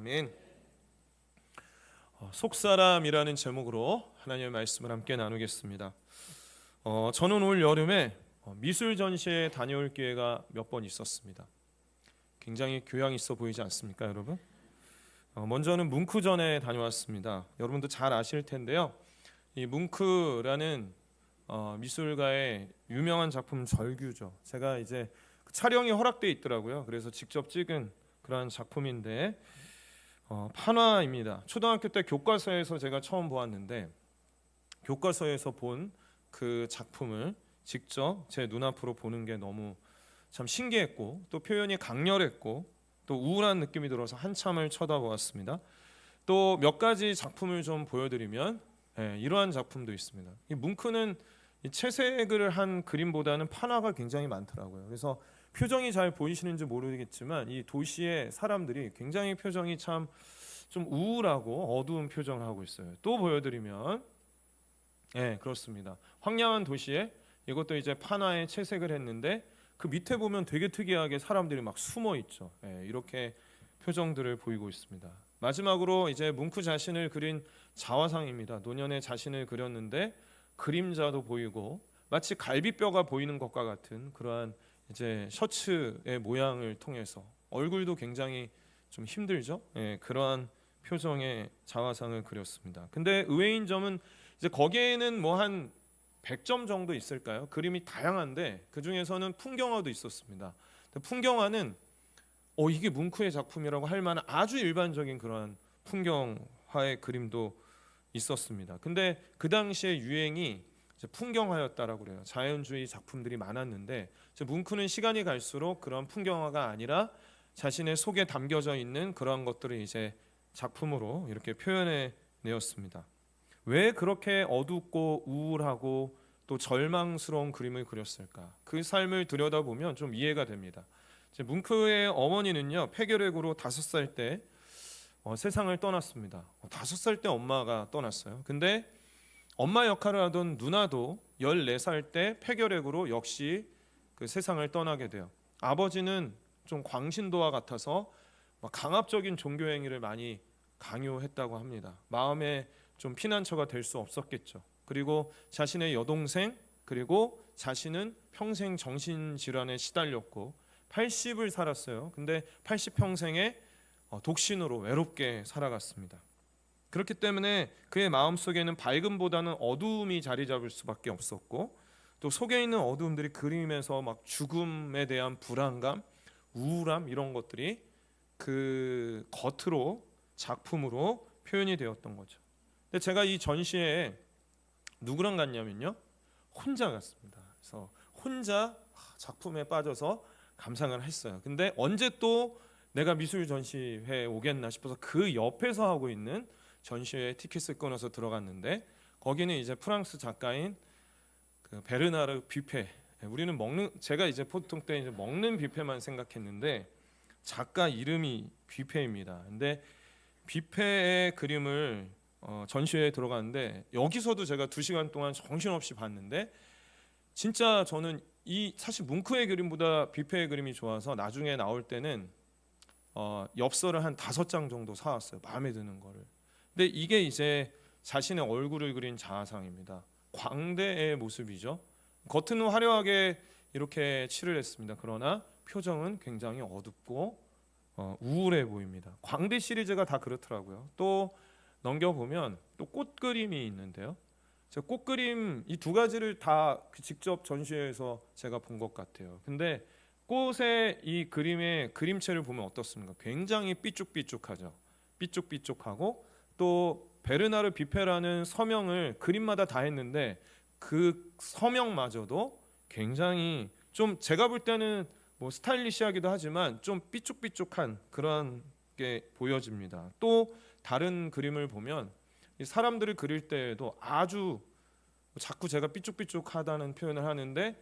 아멘. 속사람이라는 제목으로 하나님의 말씀을 함께 나누겠습니다. 저는 올 여름에 미술 전시회 다녀올 기회가 몇 번 있었습니다. 굉장히 교양 있어 보이지 않습니까, 여러분? 먼저는 뭉크전에 다녀왔습니다. 여러분도 잘 아실 텐데요. 이 뭉크라는 미술가의 유명한 작품 절규죠. 제가 이제 촬영이 허락돼 있더라고요. 그래서 직접 찍은 그런 작품인데 판화입니다. 초등학교 때 교과서에서 제가 처음 보았는데 교과서에서 본 그 작품을 직접 제 눈앞으로 보는 게 너무 참 신기했고 또 표현이 강렬했고 또 우울한 느낌이 들어서 한참을 쳐다보았습니다. 또 몇 가지 작품을 좀 보여드리면 이러한 작품도 있습니다. 이 뭉크는 이 채색을 한 그림보다는 판화가 굉장히 많더라고요. 그래서 표정이 잘 보이시는지 모르겠지만 이 도시의 사람들이 굉장히 표정이 참 좀 우울하고 어두운 표정을 하고 있어요. 또 보여드리면 그렇습니다. 황량한 도시에 이것도 이제 판화에 채색을 했는데 그 밑에 보면 되게 특이하게 사람들이 막 숨어 있죠. 이렇게 표정들을 보이고 있습니다. 마지막으로 이제 뭉크 자신을 그린 자화상입니다. 노년의 자신을 그렸는데 그림자도 보이고 마치 갈비뼈가 보이는 것과 같은 그러한 이제 셔츠의 모양을 통해서 얼굴도 굉장히 좀 힘들죠. 그러한 표정의 자화상을 그렸습니다. 근데 의외인 점은 이제 거기에는 뭐 한 100점 정도 있을까요? 그림이 다양한데 그 중에서는 풍경화도 있었습니다. 풍경화는 이게 뭉크의 작품이라고 할 만한 아주 일반적인 그러한 풍경화의 그림도 있었습니다. 근데 그 당시에 유행이 풍경화였다라고 그래요. 자연주의 작품들이 많았는데 뭉크는 시간이 갈수록 그런 풍경화가 아니라 자신의 속에 담겨져 있는 그러한 것들을 이제 작품으로 이렇게 표현해 내었습니다. 왜 그렇게 어둡고 우울하고 또 절망스러운 그림을 그렸을까? 그 삶을 들여다보면 좀 이해가 됩니다. 뭉크의 어머니는요, 폐결핵으로 5살 때 세상을 떠났습니다. 5살 때 엄마가 떠났어요. 근데 엄마 역할을 하던 누나도 14살 때 폐결핵으로 역시 그 세상을 떠나게 돼요. 아버지는 좀 광신도와 같아서 강압적인 종교 행위를 많이 강요했다고 합니다. 마음에 좀 피난처가 될 수 없었겠죠. 그리고 자신의 여동생 그리고 자신은 평생 정신질환에 시달렸고 80을 살았어요. 근데 80평생에 독신으로 외롭게 살아갔습니다. 그렇기 때문에 그의 마음속에는 밝음보다는 어두움이 자리 잡을 수밖에 없었고 또 속에 있는 어두움들이 그림에서 막 죽음에 대한 불안감, 우울함 이런 것들이 그 겉으로 작품으로 표현이 되었던 거죠. 근데 제가 이 전시회에 누구랑 갔냐면요, 혼자 갔습니다. 그래서 혼자 작품에 빠져서 감상을 했어요. 근데 언제 또 내가 미술 전시회에 오겠나 싶어서 그 옆에서 하고 있는 전시회 티켓을 끊어서 들어갔는데 거기는 이제 프랑스 작가인 그 베르나르 뷔페. 우리는 제가 이제 보통 때 이제 먹는 뷔페만 생각했는데 작가 이름이 뷔페입니다. 근데 뷔페의 그림을 전시회에 들어갔는데 여기서도 제가 2시간 동안 정신없이 봤는데 진짜 저는 사실 뭉크의 그림보다 뷔페의 그림이 좋아서 나중에 나올 때는 엽서를 한 5장 정도 사왔어요. 마음에 드는 거를. 근데 이게 이제 자신의 얼굴을 그린 자화상입니다. 광대의 모습이죠. 겉은 화려하게 이렇게 칠을 했습니다. 그러나 표정은 굉장히 어둡고 우울해 보입니다. 광대 시리즈가 다 그렇더라고요. 또 넘겨보면 또 꽃 그림이 있는데요. 제가 꽃 그림 이 2가지를 다 직접 전시회에서 제가 본 것 같아요. 근데 꽃의 이 그림의 그림체를 보면 어떻습니까? 굉장히 삐쭉삐쭉하죠. 삐쭉삐쭉하고 또 베르나르 뷔페라는 서명을 그림마다 다 했는데 그 서명마저도 굉장히 좀 제가 볼 때는 뭐 스타일리시하기도 하지만 좀 삐쭉삐쭉한 그런 게 보여집니다. 또 다른 그림을 보면 이 사람들을 그릴 때에도 아주 자꾸 제가 삐쭉삐쭉하다는 표현을 하는데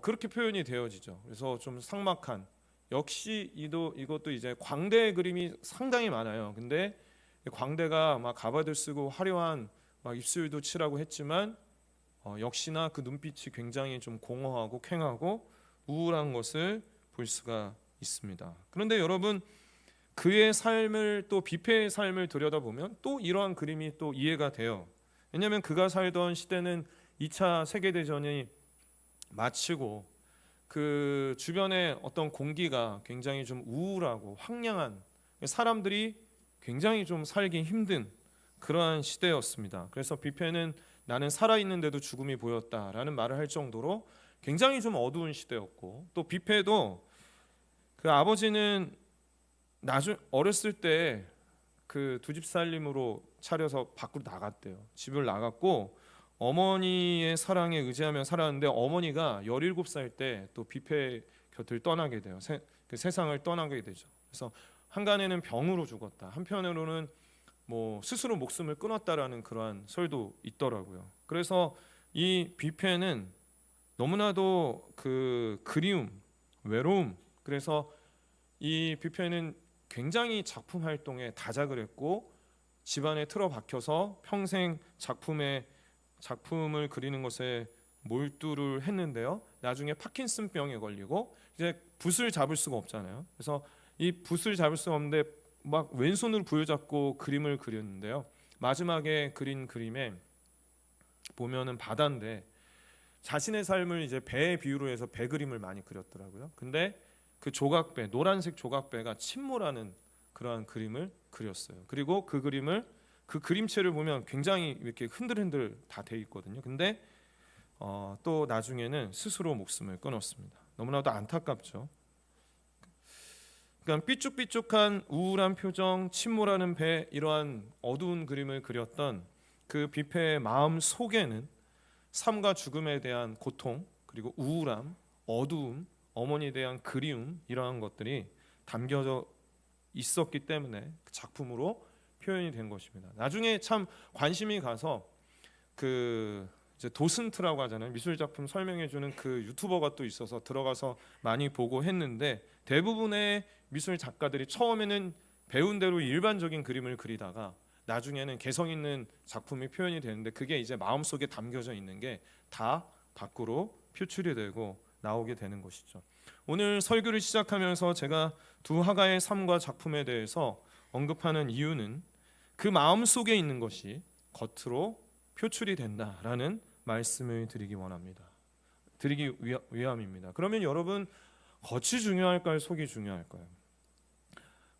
그렇게 표현이 되어지죠. 그래서 좀 삭막한 역시 이것도 이제 광대의 그림이 상당히 많아요. 근데 광대가 막 가바들 쓰고 화려한 막 입술도 칠하고 했지만 역시나 그 눈빛이 굉장히 좀 공허하고 퀭하고 우울한 것을 볼 수가 있습니다. 그런데 여러분 그의 삶을 또 뷔페의 삶을 들여다보면 또 이러한 그림이 또 이해가 돼요. 왜냐하면 그가 살던 시대는 2차 세계대전이 마치고 그 주변의 어떤 공기가 굉장히 좀 우울하고 황량한, 사람들이 굉장히 좀 살기 힘든 그러한 시대였습니다. 그래서 뷔페는 나는 살아있는데도 죽음이 보였다라는 말을 할 정도로 굉장히 좀 어두운 시대였고, 또 뷔페도 그 아버지는 어렸을 때 그 두 집 살림으로 차려서 밖으로 나갔대요. 집을 나갔고 어머니의 사랑에 의지하며 살았는데, 어머니가 17살 때 또 뷔페 곁을 떠나게 돼요. 그 세상을 떠나게 되죠. 그래서 한간에는 병으로 죽었다, 한편으로는 뭐 스스로 목숨을 끊었다라는 그러한 설도 있더라고요. 그래서 이 뷔페는 너무나도 그 그리움, 외로움, 그래서 이 뷔페는 굉장히 작품 활동에 다작을 했고 집안에 틀어박혀서 평생 작품을 그리는 것에 몰두를 했는데요. 나중에 파킨슨병에 걸리고 이제 붓을 잡을 수가 없잖아요. 그래서 이 붓을 잡을 수가 없는데 막 왼손으로 부여잡고 그림을 그렸는데요. 마지막에 그린 그림에 보면은 바다인데 자신의 삶을 이제 배에 비유로 해서 배 그림을 많이 그렸더라고요. 근데 그 조각배, 노란색 조각배가 침몰하는 그러한 그림을 그렸어요. 그리고 그 그림체를 보면 굉장히 이렇게 흔들흔들 다 돼 있거든요. 근데 또 나중에는 스스로 목숨을 끊었습니다. 너무나도 안타깝죠. 그러니까 삐죽삐죽한 우울한 표정, 침몰하는 배, 이러한 어두운 그림을 그렸던 그 뷔페의 마음 속에는 삶과 죽음에 대한 고통, 그리고 우울함, 어두움, 어머니에 대한 그리움, 이러한 것들이 담겨져 있었기 때문에 그 작품으로 표현이 된 것입니다. 나중에 참 관심이 가서 그 이제 도슨트라고 하잖아요. 미술 작품 설명해주는 그 유튜버가 또 있어서 들어가서 많이 보고 했는데, 대부분의 미술 작가들이 처음에는 배운 대로 일반적인 그림을 그리다가 나중에는 개성 있는 작품이 표현이 되는데, 그게 이제 마음속에 담겨져 있는 게 다 밖으로 표출이 되고 나오게 되는 것이죠. 오늘 설교를 시작하면서 제가 두 화가의 삶과 작품에 대해서 언급하는 이유는 그 마음 속에 있는 것이 겉으로 표출이 된다라는 말씀을 드리기 위함입니다. 그러면 여러분, 겉이 중요할까요? 속이 중요할까요?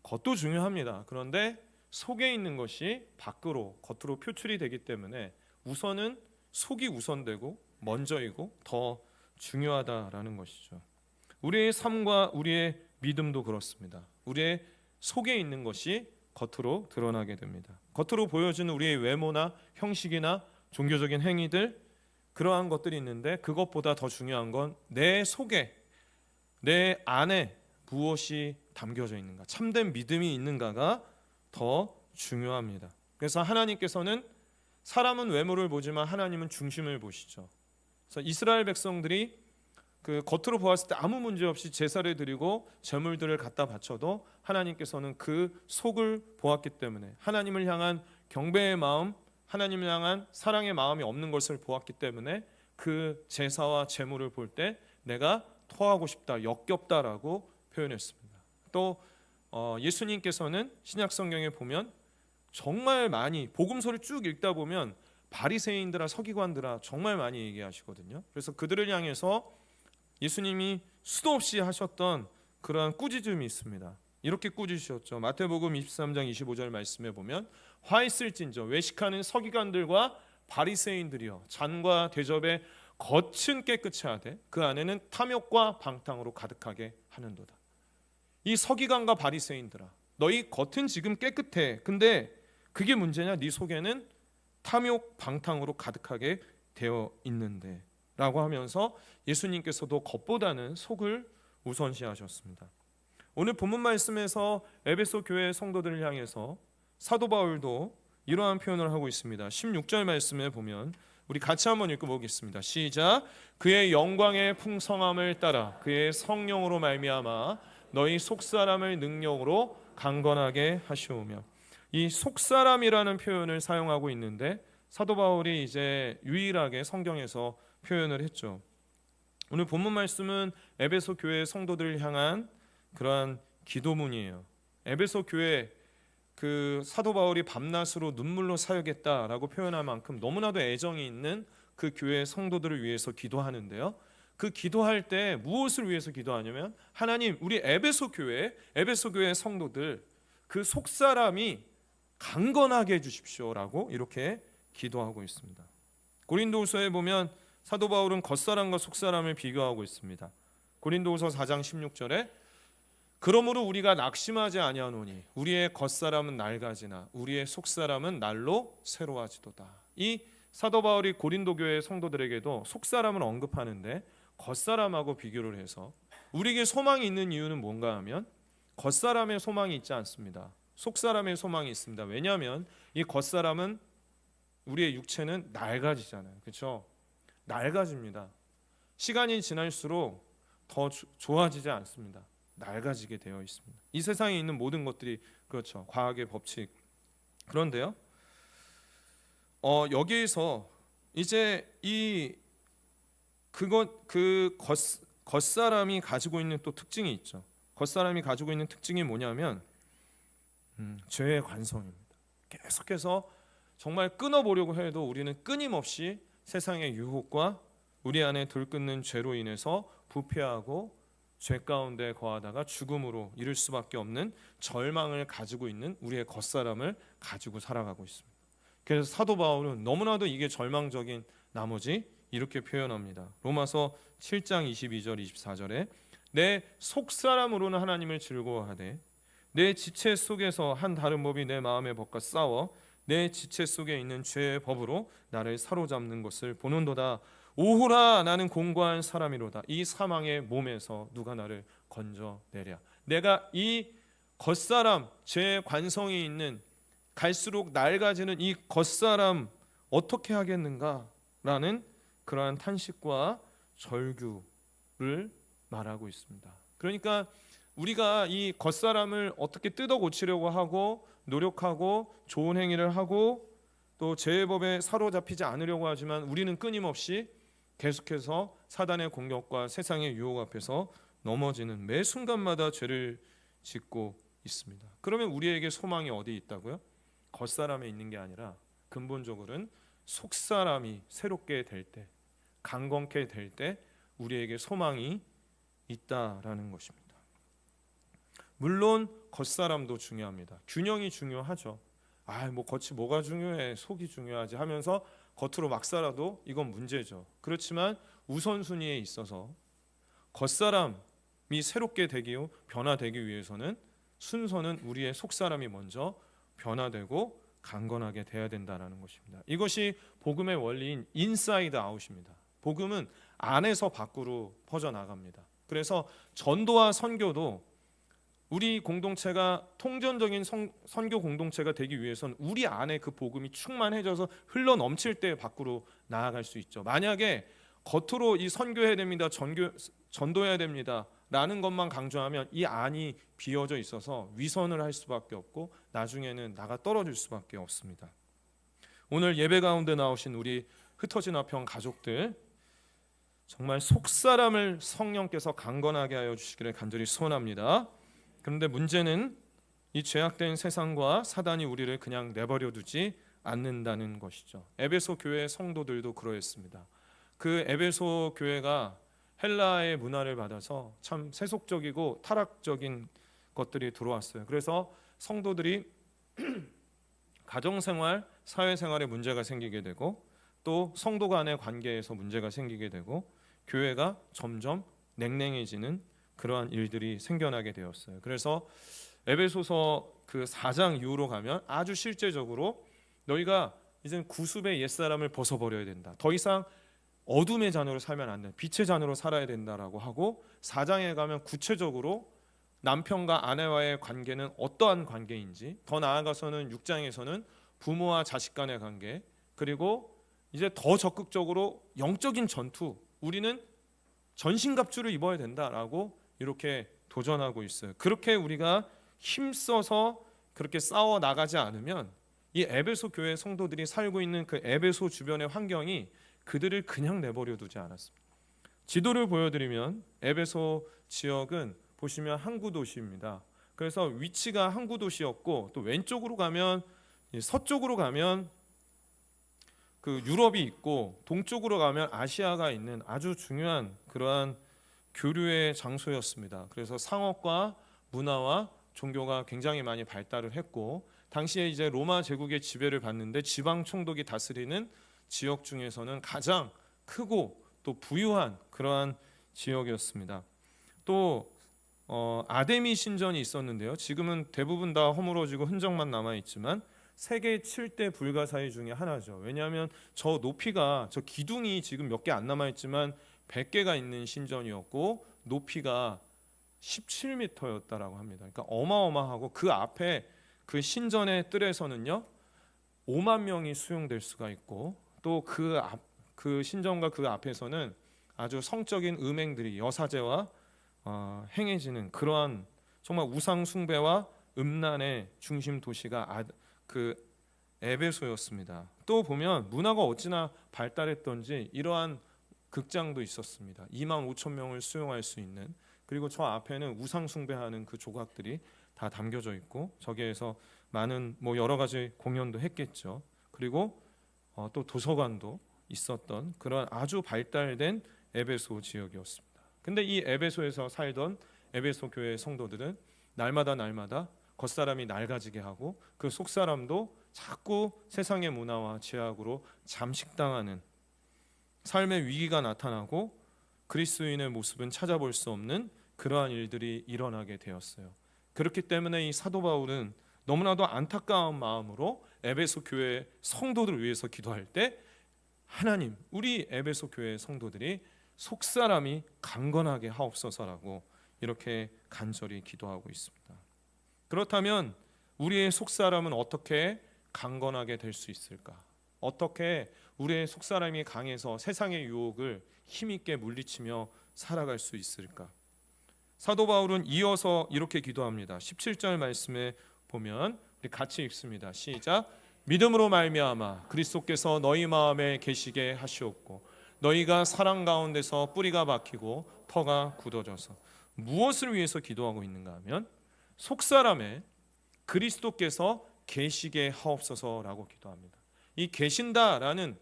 겉도 중요합니다. 그런데 속에 있는 것이 겉으로 표출이 되기 때문에 우선은 속이 우선되고 먼저이고 더 중요하다라는 것이죠. 우리의 삶과 우리의 믿음도 그렇습니다. 우리의 속에 있는 것이 겉으로 드러나게 됩니다. 겉으로 보여지는 우리의 외모나 형식이나 종교적인 행위들, 그러한 것들이 있는데 그것보다 더 중요한 건 내 속에, 내 안에 무엇이 담겨져 있는가, 참된 믿음이 있는가가 더 중요합니다. 그래서 하나님께서는 사람은 외모를 보지만 하나님은 중심을 보시죠. 그래서 이스라엘 백성들이 그 겉으로 보았을 때 아무 문제 없이 제사를 드리고 제물들을 갖다 바쳐도 하나님께서는 그 속을 보았기 때문에, 하나님을 향한 경배의 마음, 하나님을 향한 사랑의 마음이 없는 것을 보았기 때문에 그 제사와 제물을 볼 때 내가 토하고 싶다, 역겹다라고 표현했습니다. 또 예수님께서는 신약 성경에 보면 정말 많이 복음서를 쭉 읽다 보면 바리새인들아 서기관들아 정말 많이 얘기하시거든요. 그래서 그들을 향해서 예수님이 수도 없이 하셨던 그러한 꾸짖음이 있습니다. 이렇게 꾸짖으셨죠. 마태복음 23장 25절 말씀에 보면 화 있을진저 외식하는 서기관들과 바리새인들이여, 잔과 대접의 겉은 깨끗이 하되 그 안에는 탐욕과 방탕으로 가득하게 하는도다. 이 서기관과 바리새인들아, 너희 겉은 지금 깨끗해. 근데 그게 문제냐? 네 속에는 탐욕, 방탕으로 가득하게 되어 있는데 라고 하면서 예수님께서도 겉보다는 속을 우선시하셨습니다. 오늘 본문 말씀에서 에베소 교회 성도들을 향해서 사도 바울도 이러한 표현을 하고 있습니다. 16절 말씀에 보면 우리 같이 한번 읽어보겠습니다. 시작. 그의 영광의 풍성함을 따라 그의 성령으로 말미암아 너희 속사람을 능력으로 강건하게 하시오며, 이 속사람이라는 표현을 사용하고 있는데 사도 바울이 이제 유일하게 성경에서 표현을 했죠. 오늘 본문 말씀은 에베소 교회 성도들을 향한 그러한 기도문이에요. 에베소 교회 그 사도 바울이 밤낮으로 눈물로 사역했다라고 표현할 만큼 너무나도 애정이 있는 그 교회 성도들을 위해서 기도하는데요. 그 기도할 때 무엇을 위해서 기도하냐면 하나님, 우리 에베소 교회 성도들 그 속사람이 강건하게 해주십시오라고 이렇게 기도하고 있습니다. 고린도후서에 보면 사도 바울은 겉사람과 속사람을 비교하고 있습니다. 고린도후서 4장 16절에 그러므로 우리가 낙심하지 아니하노니 우리의 겉사람은 낡아지나 우리의 속사람은 날로 새로워지도다. 이 사도 바울이 고린도 교회 성도들에게도 속사람을 언급하는데 겉사람하고 비교를 해서 우리에게 소망이 있는 이유는 뭔가 하면 겉사람의 소망이 있지 않습니다. 속사람의 소망이 있습니다. 왜냐하면 이 겉사람은 우리의 육체는 낡아지잖아요. 그렇죠? 낡아집니다. 시간이 지날수록 더 좋아지지 않습니다. 낡아지게 되어 있습니다. 이 세상에 있는 모든 것들이 그렇죠. 과학의 법칙. 그런데요. 여기에서 이제 겉사람이 가지고 있는 또 특징이 있죠. 겉사람이 가지고 있는 특징이 뭐냐면 죄의 관성입니다. 계속해서 정말 끊어보려고 해도 우리는 끊임없이 세상의 유혹과 우리 안에 들끓는 죄로 인해서 부패하고 죄 가운데 거하다가 죽음으로 이를 수밖에 없는 절망을 가지고 있는 우리의 겉사람을 가지고 살아가고 있습니다. 그래서 사도 바울은 너무나도 이게 절망적인 나머지 이렇게 표현합니다. 로마서 7장 22절 24절에 내 속사람으로는 하나님을 즐거워하되 내 지체 속에서 한 다른 법이 내 마음의 법과 싸워 내 지체 속에 있는 죄의 법으로 나를 사로잡는 것을 보는도다. 오호라, 나는 공고한 사람이로다. 이 사망의 몸에서 누가 나를 건져내랴. 내가 이 겉사람, 죄의 관성이 있는 갈수록 낡아지는 이 겉사람 어떻게 하겠는가 라는 그러한 탄식과 절규를 말하고 있습니다. 그러니까 우리가 이 겉사람을 어떻게 뜯어 고치려고 하고 노력하고 좋은 행위를 하고 또 죄의 법에 사로잡히지 않으려고 하지만 우리는 끊임없이 계속해서 사단의 공격과 세상의 유혹 앞에서 넘어지는 매 순간마다 죄를 짓고 있습니다. 그러면 우리에게 소망이 어디 있다고요? 겉사람에 있는 게 아니라 근본적으로는 속사람이 새롭게 될 때, 강건케 될 때 우리에게 소망이 있다라는 것입니다. 물론 겉사람도 중요합니다. 균형이 중요하죠. 뭐 겉이 뭐가 중요해, 속이 중요하지 하면서 겉으로 막 살아도 이건 문제죠. 그렇지만 우선순위에 있어서 겉사람이 새롭게 되기요 변화되기 위해서는 순서는 우리의 속사람이 먼저 변화되고 강건하게 돼야 된다는 것입니다. 이것이 복음의 원리인 인사이드 아웃입니다. 복음은 안에서 밖으로 퍼져나갑니다. 그래서 전도와 선교도 우리 공동체가 통전적인 선교 공동체가 되기 위해서는 우리 안에 그 복음이 충만해져서 흘러 넘칠 때 밖으로 나아갈 수 있죠. 만약에 겉으로 이 선교해야 됩니다, 전도해야 됩니다 라는 것만 강조하면 이 안이 비어져 있어서 위선을 할 수밖에 없고 나중에는 나가 떨어질 수밖에 없습니다. 오늘 예배 가운데 나오신 우리 흩어진 화평 가족들, 정말 속사람을 성령께서 강건하게 하여 주시기를 간절히 소원합니다. 그런데 문제는 이 죄악된 세상과 사단이 우리를 그냥 내버려 두지 않는다는 것이죠. 에베소 교회 성도들도 그러했습니다. 그 에베소 교회가 헬라의 문화를 받아서 참 세속적이고 타락적인 것들이 들어왔어요. 그래서 성도들이 가정생활, 사회생활에 문제가 생기게 되고 또 성도 간의 관계에서 문제가 생기게 되고 교회가 점점 냉랭해지는 그러한 일들이 생겨나게 되었어요. 그래서 에베소서 그 4장 이후로 가면 아주 실제적으로 너희가 이제 구습의 옛사람을 벗어버려야 된다. 더 이상 어둠의 자녀로 살면 안 된다. 빛의 자녀로 살아야 된다라고 하고 4장에 가면 구체적으로 남편과 아내와의 관계는 어떠한 관계인지, 더 나아가서는 6장에서는 부모와 자식 간의 관계, 그리고 이제 더 적극적으로 영적인 전투, 우리는 전신갑주를 입어야 된다라고 이렇게 도전하고 있어요. 그렇게 우리가 힘써서 그렇게 싸워 나가지 않으면 이 에베소 교회 성도들이 살고 있는 그 에베소 주변의 환경이 그들을 그냥 내버려 두지 않았습니다. 지도를 보여드리면 에베소 지역은 보시면 항구 도시입니다. 그래서 위치가 항구 도시였고, 또 왼쪽으로 가면 서쪽으로 가면 그 유럽이 있고, 동쪽으로 가면 아시아가 있는 아주 중요한 그러한 교류의 장소였습니다. 그래서 상업과 문화와 종교가 굉장히 많이 발달을 했고, 당시에 이제 로마 제국의 지배를 받는데 지방 총독이 다스리는 지역 중에서는 가장 크고 또 부유한 그러한 지역이었습니다. 또 아데미 신전이 있었는데요. 지금은 대부분 다 허물어지고 흔적만 남아 있지만 세계 7대 불가사의 중에 하나죠. 왜냐하면 저 높이가, 저 기둥이 지금 몇 개 안 남아 있지만 100개가 있는 신전이었고 높이가 17m였다라고 합니다. 그러니까 어마어마하고, 그 앞에 그 신전의 뜰에서는요 5만 명이 수용될 수가 있고, 또 그 신전과 그 앞에서는 아주 성적인 음행들이 여사제와 행해지는 그러한 정말 우상 숭배와 음란의 중심 도시가 그 에베소였습니다. 또 보면 문화가 어찌나 발달했던지 이러한 극장도 있었습니다. 2만 5천 명을 수용할 수 있는. 그리고 저 앞에는 우상 숭배하는 그 조각들이 다 담겨져 있고, 저기에서 많은 여러 가지 공연도 했겠죠. 그리고 또 도서관도 있었던 그런 아주 발달된 에베소 지역이었습니다. 근데 이 에베소에서 살던 에베소 교회 성도들은 날마다 겉사람이 낡아지게 하고, 그 속사람도 자꾸 세상의 문화와 제약으로 잠식당하는 삶의 위기가 나타나고, 그리스도인의 모습은 찾아볼 수 없는 그러한 일들이 일어나게 되었어요. 그렇기 때문에 이 사도 바울은 너무나도 안타까운 마음으로 에베소 교회 성도들을 위해서 기도할 때, 하나님, 우리 에베소 교회 성도들이 속사람이 강건하게 하옵소서라고 이렇게 간절히 기도하고 있습니다. 그렇다면 우리의 속사람은 어떻게 강건하게 될 수 있을까? 어떻게 우리의 속사람이 강해서 세상의 유혹을 힘있게 물리치며 살아갈 수 있을까? 사도 바울은 이어서 이렇게 기도합니다. 17절 말씀에 보면 우리 같이 읽습니다. 시작. 믿음으로 말미암아 그리스도께서 너희 마음에 계시게 하시옵고, 너희가 사랑 가운데서 뿌리가 박히고 터가 굳어져서. 무엇을 위해서 기도하고 있는가 하면 속사람에 그리스도께서 계시게 하옵소서라고 기도합니다. 이 계신다라는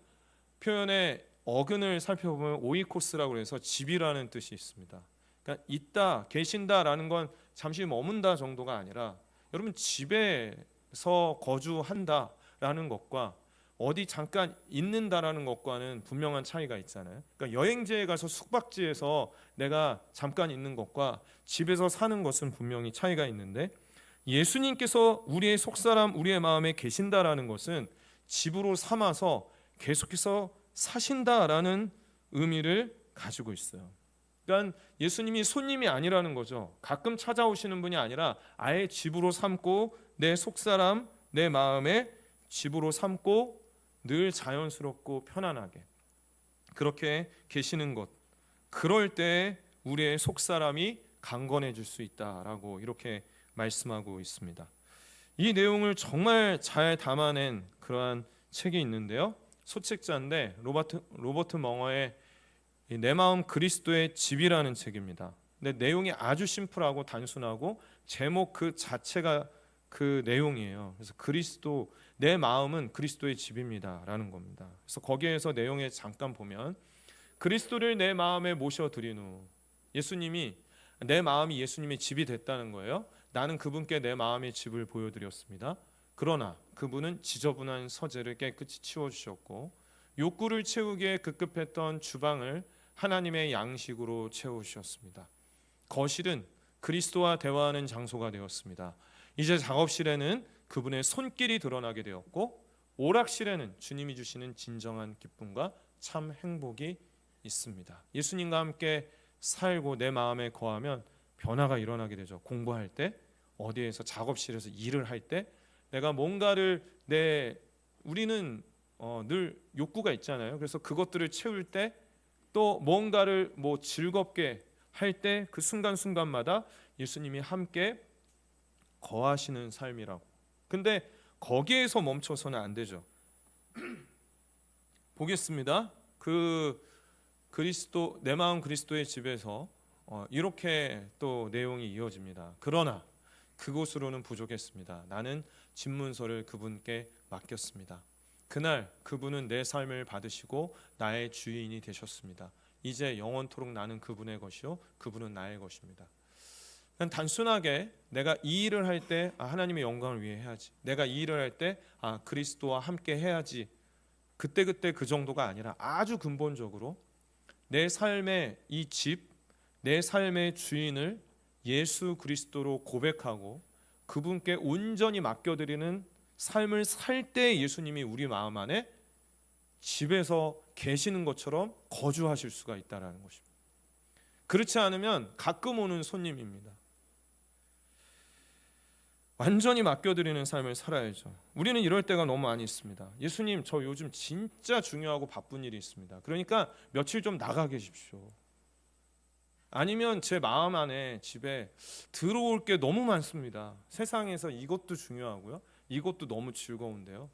표현의 어근을 살펴보면 오이코스라고 해서 집이라는 뜻이 있습니다. 그러니까 있다, 계신다라는 건 잠시 머문다 정도가 아니라, 여러분 집에서 거주한다라는 것과 어디 잠깐 있는다라는 것과는 분명한 차이가 있잖아요. 그러니까 여행지에 가서 숙박지에서 내가 잠깐 있는 것과 집에서 사는 것은 분명히 차이가 있는데, 예수님께서 우리의 속사람, 우리의 마음에 계신다라는 것은 집으로 삼아서 계속해서 사신다라는 의미를 가지고 있어요. 그러니까 예수님이 손님이 아니라는 거죠. 가끔 찾아오시는 분이 아니라 아예 집으로 삼고, 내 속사람, 내 마음에 집으로 삼고 늘 자연스럽고 편안하게 그렇게 계시는 것, 그럴 때 우리의 속사람이 강건해질 수 있다라고 이렇게 말씀하고 있습니다. 이 내용을 정말 잘 담아낸 그러한 책이 있는데요. 소책자인데 로버트 멍어의 내 마음 그리스도의 집이라는 책입니다. 근데 내용이 아주 심플하고 단순하고 제목 그 자체가 그 내용이에요. 그래서 그리스도, 내 마음은 그리스도의 집입니다라는 겁니다. 그래서 거기에서 내용에 잠깐 보면, 그리스도를 내 마음에 모셔드린 후, 예수님이, 내 마음이 예수님의 집이 됐다는 거예요. 나는 그분께 내 마음의 집을 보여드렸습니다. 그러나 그분은 지저분한 서재를 깨끗이 치워주셨고, 욕구를 채우기에 급급했던 주방을 하나님의 양식으로 채우셨습니다. 거실은 그리스도와 대화하는 장소가 되었습니다. 이제 작업실에는 그분의 손길이 드러나게 되었고, 오락실에는 주님이 주시는 진정한 기쁨과 참 행복이 있습니다. 예수님과 함께 살고 내 마음에 거하면 변화가 일어나게 되죠. 공부할 때, 어디에서 작업실에서 일을 할 때, 내가 뭔가를 우리는 늘 욕구가 있잖아요. 그래서 그것들을 채울 때, 또 뭔가를 즐겁게 할 때, 그 순간순간마다 예수님이 함께 거하시는 삶이라고. 근데 거기에서 멈춰서는 안 되죠. 보겠습니다. 그리스도, 내 마음 그리스도의 집에서 이렇게 또 내용이 이어집니다. 그러나 그곳으로는 부족했습니다. 나는 집문서를 그분께 맡겼습니다. 그날 그분은 내 삶을 받으시고 나의 주인이 되셨습니다. 이제 영원토록 나는 그분의 것이요 그분은 나의 것입니다. 그냥 단순하게 내가 이 일을 할 때 하나님의 영광을 위해 해야지, 내가 이 일을 할 때 그리스도와 함께 해야지, 그때 그 정도가 아니라 아주 근본적으로 내 삶의 이 집, 내 삶의 주인을 예수 그리스도로 고백하고 그분께 온전히 맡겨드리는 삶을 살 때 예수님이 우리 마음 안에 집에서 계시는 것처럼 거주하실 수가 있다는 것입니다. 그렇지 않으면 가끔 오는 손님입니다. 완전히 맡겨드리는 삶을 살아야죠. 우리는 이럴 때가 너무 많이 있습니다. 예수님, 저 요즘 진짜 중요하고 바쁜 일이 있습니다. 그러니까 며칠 좀 나가 계십시오. 아니면 제 마음 안에 집에 들어올 게 너무 많습니다. 세상에서 이것도 중요하고요, 이것도 너무 즐거운데요,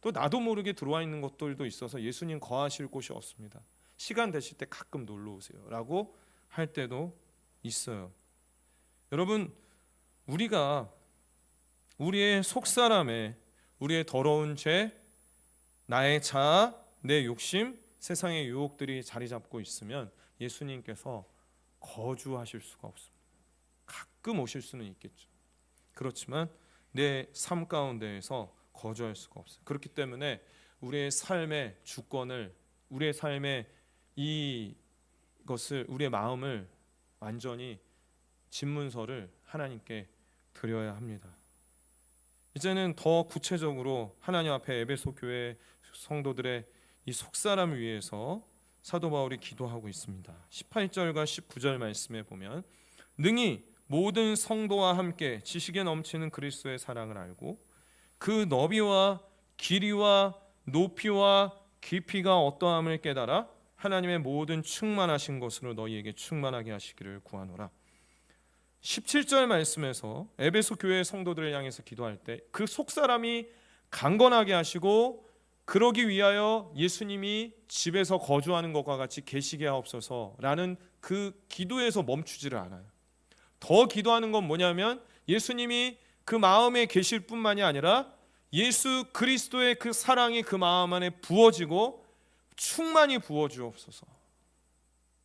또 나도 모르게 들어와 있는 것들도 있어서 예수님 거하실 곳이 없습니다. 시간 되실 때 가끔 놀러 오세요 라고 할 때도 있어요. 여러분, 우리가 우리의 속사람에 우리의 더러운 죄, 나의 자아, 내 욕심, 세상의 유혹들이 자리 잡고 있으면 예수님께서 거주하실 수가 없습니다. 가끔 오실 수는 있겠죠. 그렇지만 내 삶 가운데에서 거주할 수가 없어요. 그렇기 때문에 우리의 삶의 주권을, 우리의 삶의 이것을, 우리의 마음을 완전히 집문서를 하나님께 드려야 합니다. 이제는 더 구체적으로 하나님 앞에 에베소 교회 성도들의 이 속사람을 위해서 사도 바울이 기도하고 있습니다. 18절과 19절 말씀에 보면 능히 모든 성도와 함께 지식에 넘치는 그리스도의 사랑을 알고 그 너비와 길이와 높이와 깊이가 어떠함을 깨달아 하나님의 모든 충만하신 것으로 너희에게 충만하게 하시기를 구하노라. 17절 말씀에서 에베소 교회 성도들을 향해서 기도할 때 그 속사람이 강건하게 하시고 그러기 위하여 예수님이 집에서 거주하는 것과 같이 계시게 하옵소서라는 그 기도에서 멈추지를 않아요. 더 기도하는 건 뭐냐면 예수님이 그 마음에 계실 뿐만이 아니라 예수 그리스도의 그 사랑이 그 마음 안에 부어지고 충만히 부어주옵소서.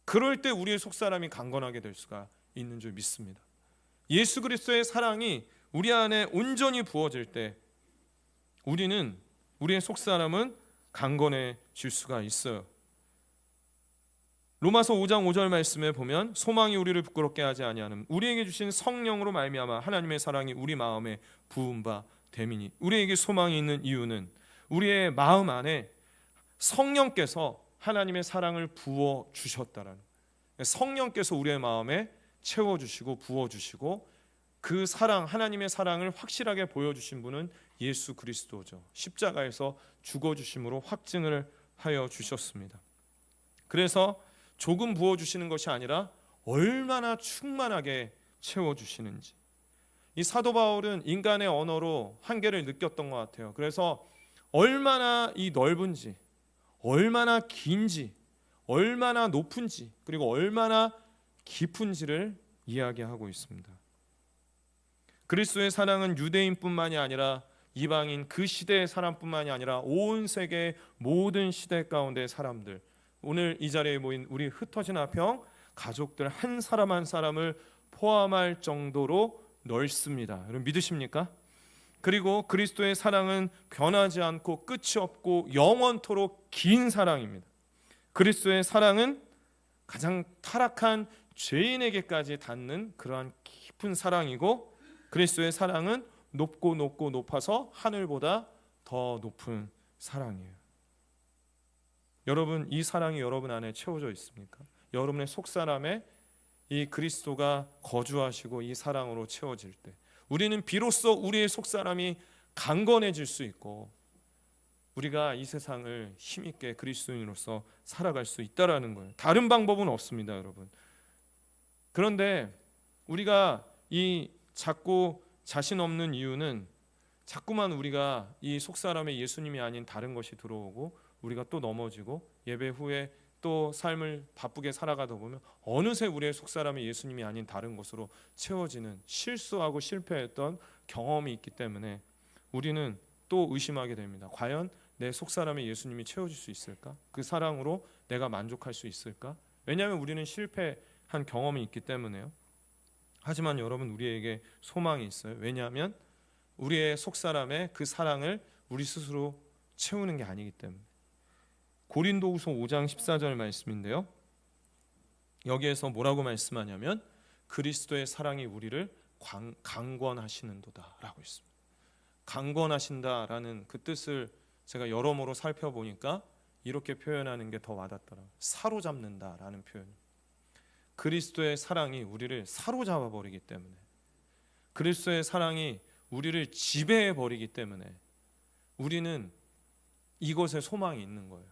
그럴 때 우리의 속사람이 강건하게 될 수가 있는 줄 믿습니다. 예수 그리스도의 사랑이 우리 안에 온전히 부어질 때 우리의 속사람은 강건해질 수가 있어요. 로마서 5장 5절 말씀에 보면 소망이 우리를 부끄럽게 하지 아니하는 우리에게 주신 성령으로 말미암아 하나님의 사랑이 우리 마음에 부은 바 됨이니, 우리에게 소망이 있는 이유는 우리의 마음 안에 성령께서 하나님의 사랑을 부어 주셨다라는, 성령께서 우리의 마음에 채워주시고 부어주시고 그 사랑, 하나님의 사랑을 확실하게 보여주신 분은 예수 그리스도죠. 십자가에서 죽어주심으로 확증을 하여 주셨습니다. 그래서 조금 부어주시는 것이 아니라 얼마나 충만하게 채워주시는지, 이 사도 바울은 인간의 언어로 한계를 느꼈던 것 같아요. 그래서 얼마나 이 넓은지, 얼마나 긴지, 얼마나 높은지, 그리고 얼마나 깊은지를 이야기하고 있습니다. 그리스도의 사랑은 유대인뿐만이 아니라 이방인, 그 시대의 사람뿐만이 아니라 온 세계의 모든 시대 가운데의 사람들, 오늘 이 자리에 모인 우리 흩어진 화평 가족들 한 사람 한 사람을 포함할 정도로 넓습니다. 여러분 믿으십니까? 그리고 그리스도의 사랑은 변하지 않고 끝이 없고 영원토록 긴 사랑입니다. 그리스도의 사랑은 가장 타락한 죄인에게까지 닿는 그러한 깊은 사랑이고, 그리스도의 사랑은 높고 높고 높아서 하늘보다 더 높은 사랑이에요. 여러분, 이 사랑이 여러분 안에 채워져 있습니까? 여러분의 속사람에 이 그리스도가 거주하시고 이 사랑으로 채워질 때 우리는 비로소 우리의 속사람이 강건해질 수 있고 우리가 이 세상을 힘있게 그리스도인으로서 살아갈 수 있다라는 거예요. 다른 방법은 없습니다, 여러분. 그런데 우리가 이 자꾸 자신 없는 이유는 자꾸만 우리가 이 속사람의 예수님이 아닌 다른 것이 들어오고 우리가 또 넘어지고 예배 후에 또 삶을 바쁘게 살아가다 보면 어느새 우리의 속사람이 예수님이 아닌 다른 것으로 채워지는, 실수하고 실패했던 경험이 있기 때문에 우리는 또 의심하게 됩니다. 과연 내 속사람이 예수님이 채워줄 수 있을까? 그 사랑으로 내가 만족할 수 있을까? 왜냐하면 우리는 실패한 경험이 있기 때문에요. 하지만 여러분, 우리에게 소망이 있어요. 왜냐하면 우리의 속사람의 그 사랑을 우리 스스로 채우는 게 아니기 때문에. 고린도후서 5장 14절 말씀인데요, 여기에서 뭐라고 말씀하냐면 그리스도의 사랑이 우리를 강권하시는도다 라고 있습니다. 강권하신다라는 그 뜻을 제가 여러모로 살펴보니까 이렇게 표현하는 게 더 와닿더라고요. 사로잡는다라는 표현. 그리스도의 사랑이 우리를 사로잡아 버리기 때문에, 그리스도의 사랑이 우리를 지배해 버리기 때문에 우리는 이것에 소망이 있는 거예요.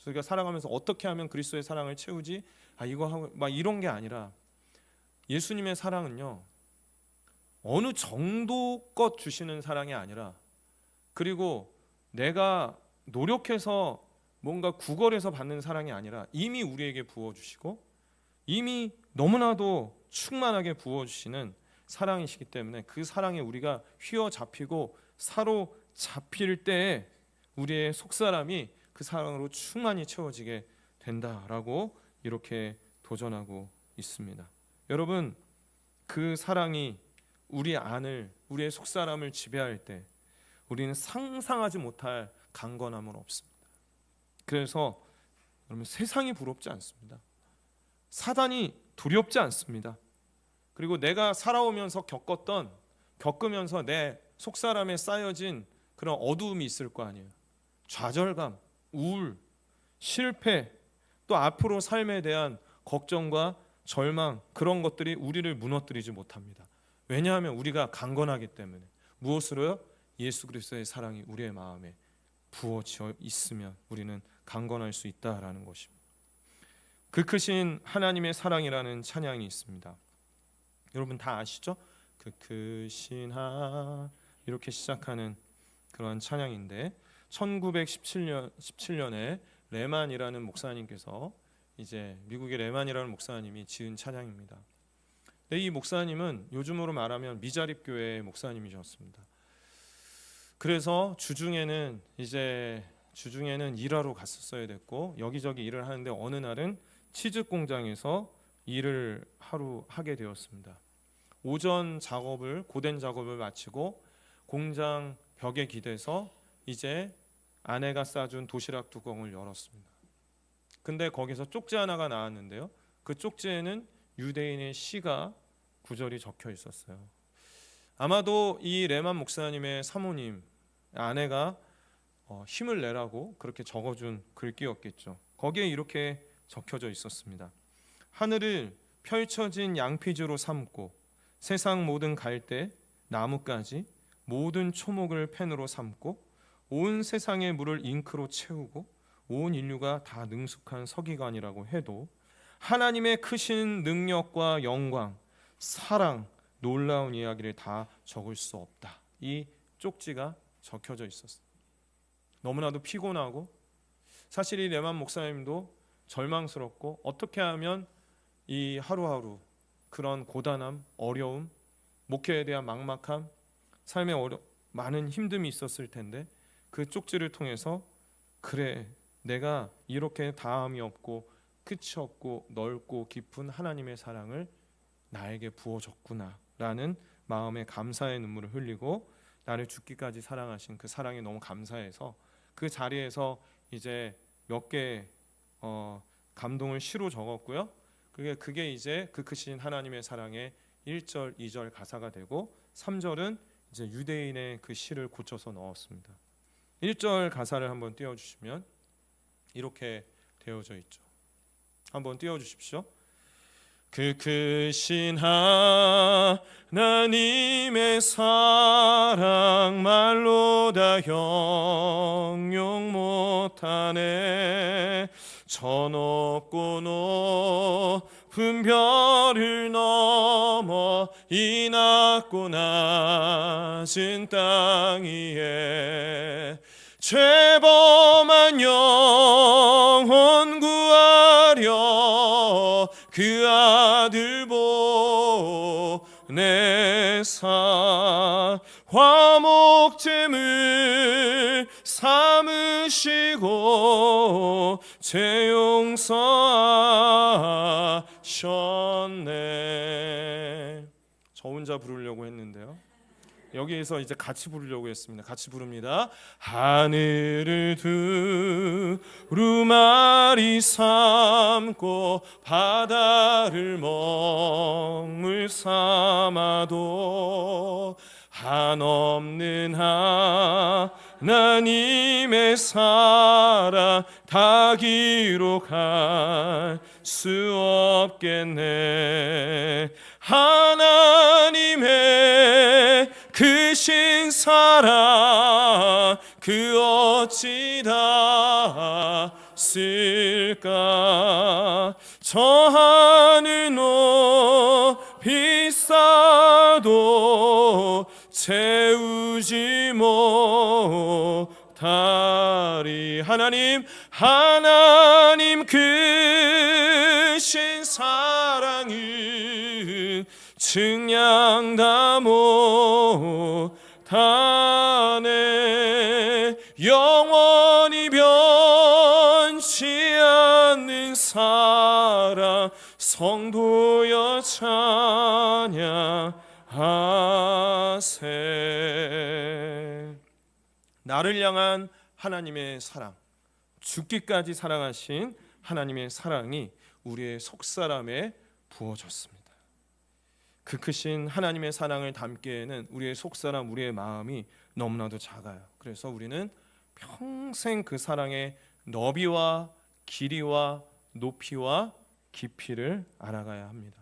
우리가 살아가면서 어떻게 하면 그리스도의 사랑을 채우지? 이거 하고 막 이런 게 아니라, 예수님의 사랑은요 어느 정도껏 주시는 사랑이 아니라, 그리고 내가 노력해서 뭔가 구걸해서 받는 사랑이 아니라 이미 우리에게 부어주시고 이미 너무나도 충만하게 부어주시는 사랑이시기 때문에 그 사랑에 우리가 휘어잡히고 사로잡힐 때에 우리의 속사람이 그 사랑으로 충만히 채워지게 된다라고 이렇게 도전하고 있습니다. 여러분, 그 사랑이 우리 안을, 우리의 속사람을 지배할 때 우리는 상상하지 못할 강건함은 없습니다. 그래서 여러분, 세상이 부럽지 않습니다. 사단이 두렵지 않습니다. 그리고 내가 살아오면서 겪으면서 내 속사람에 쌓여진 그런 어두움이 있을 거 아니에요. 좌절감, 우울, 실패, 또 앞으로 삶에 대한 걱정과 절망, 그런 것들이 우리를 무너뜨리지 못합니다. 왜냐하면 우리가 강건하기 때문에. 무엇으로요? 예수 그리스도의 사랑이 우리의 마음에 부어져 있으면 우리는 강건할 수 있다라는 것입니다. 그 크신 하나님의 사랑이라는 찬양이 있습니다. 여러분 다 아시죠? 그 크신 이렇게 시작하는 그런 찬양인데, 1917년에 레만이라는 목사님께서, 이제 미국의 레만이라는 목사님이 지은 찬양입니다. 근데 이 목사님은 요즘으로 말하면 미자립 교회의 목사님이셨습니다. 그래서 주중에는 일하러 갔었어야 됐고 여기저기 일을 하는데, 어느 날은 치즈 공장에서 일을 하루 하게 되었습니다. 오전 고된 작업을 마치고 공장 벽에 기대서 이제 아내가 싸준 도시락 뚜껑을 열었습니다. 근데 거기서 쪽지 하나가 나왔는데요, 그 쪽지에는 유대인의 시가 구절이 적혀 있었어요. 아마도 이 레만 목사님의 사모님, 아내가 힘을 내라고 그렇게 적어준 글귀였겠죠. 거기에 이렇게 적혀져 있었습니다. 하늘을 펼쳐진 양피지로 삼고 세상 모든 갈대, 나뭇가지, 모든 초목을 펜으로 삼고 온 세상의 물을 잉크로 채우고 온 인류가 다 능숙한 서기관이라고 해도 하나님의 크신 능력과 영광, 사랑, 놀라운 이야기를 다 적을 수 없다. 이 쪽지가 적혀져 있었어요. 너무나도 피곤하고, 사실 이 레만 목사님도 절망스럽고, 어떻게 하면 이 하루하루 그런 고단함, 어려움, 목회에 대한 막막함, 삶에 많은 힘듦이 있었을 텐데, 그 쪽지를 통해서 그래, 내가 이렇게 다함이 없고 끝이 없고 넓고 깊은 하나님의 사랑을 나에게 부어줬구나 라는 마음에 감사의 눈물을 흘리고, 나를 죽기까지 사랑하신 그 사랑에 너무 감사해서 그 자리에서 이제 몇 개 감동을 시로 적었고요. 그게 이제 그 크신 하나님의 사랑의 1절, 2절 가사가 되고, 3절은 이제 유대인의 그 시를 고쳐서 넣었습니다. 1절 가사를 한번 띄워주시면 이렇게 되어져 있죠. 한번 띄워주십시오. 그 크신 하나님의 사랑 말로 다 형용 못하네. 저 높고 높은 별을 넘어 이 낮고 낮은 땅 위에 죄범한 영혼 구하 삼으시고 죄 용서하셨네. 저 혼자 부르려고 했는데요. 여기에서 이제 같이 부르려고 했습니다. 같이 부릅니다. 하늘을 두루마리 삼고 바다를 멍을 삼아도 한없는 하나님의 사랑 다 기록할 수 없겠네. 하나님의 크신 사랑 그 어찌 다 쓸까. 저 하늘 높이 쌓아도 채우지 못하리. 하나님 크신 사랑은 증량 다 못하네. 영원히 변치 않는 사랑 성도여 찬양하세. 나를 향한 하나님의 사랑, 죽기까지 사랑하신 하나님의 사랑이 우리의 속사람에 부어졌습니다. 그 크신 하나님의 사랑을 담기에는 우리의 속사람, 우리의 마음이 너무나도 작아요. 그래서 우리는 평생 그 사랑의 너비와 길이와 높이와 깊이를 알아가야 합니다.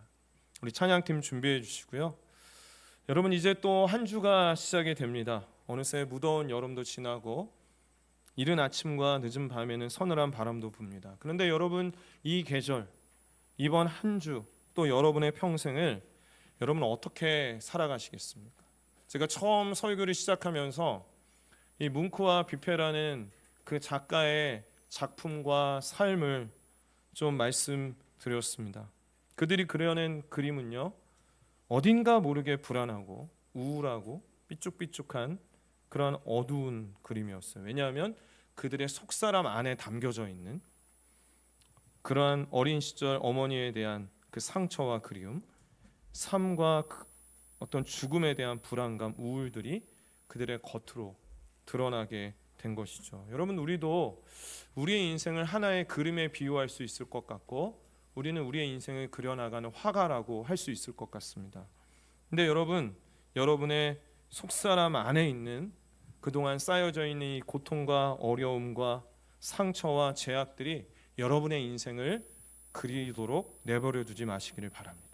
우리 찬양팀 준비해 주시고요. 여러분, 이제 또 한 주가 시작이 됩니다. 어느새 무더운 여름도 지나고 이른 아침과 늦은 밤에는 서늘한 바람도 붑니다. 그런데 여러분, 이 계절, 이번 한 주, 또 여러분의 평생을 여러분 어떻게 살아가시겠습니까? 제가 처음 설교를 시작하면서 이 뭉크와 뷔페라는 그 작가의 작품과 삶을 좀 말씀드렸습니다. 그들이 그려낸 그림은요, 어딘가 모르게 불안하고 우울하고 삐죽삐죽한 그런 어두운 그림이었어요. 왜냐하면 그들의 속사람 안에 담겨져 있는 그러한 어린 시절 어머니에 대한 그 상처와 그리움, 삶과 어떤 죽음에 대한 불안감, 우울들이 그들의 겉으로 드러나게 된 것이죠. 여러분, 우리도 우리의 인생을 하나의 그림에 비유할 수 있을 것 같고, 우리는 우리의 인생을 그려나가는 화가라고 할 수 있을 것 같습니다. 근데 여러분, 여러분의 속사람 안에 있는 그동안 쌓여져 있는 이 고통과 어려움과 상처와 제약들이 여러분의 인생을 그리도록 내버려 두지 마시기를 바랍니다.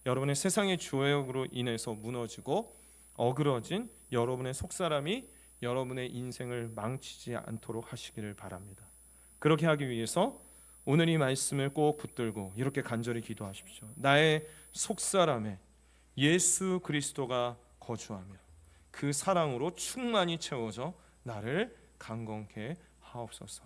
여러분의 세상의 주역으로 인해서 무너지고 어그러진 여러분의 속사람이 여러분의 인생을 망치지 않도록 하시기를 바랍니다. 그렇게 하기 위해서 오늘 이 말씀을 꼭 붙들고 이렇게 간절히 기도하십시오. 나의 속사람에 예수 그리스도가 거주하며 그 사랑으로 충만히 채워져 나를 강건케 하옵소서.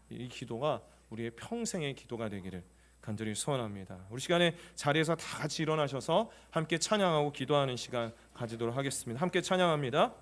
이 기도가 우리의 평생의 기도가 되기를 간절히 소원합니다. 우리 시간에 자리에서 다 같이 일어나셔서 함께 찬양하고 기도하는 시간 가지도록 하겠습니다. 함께 찬양합니다.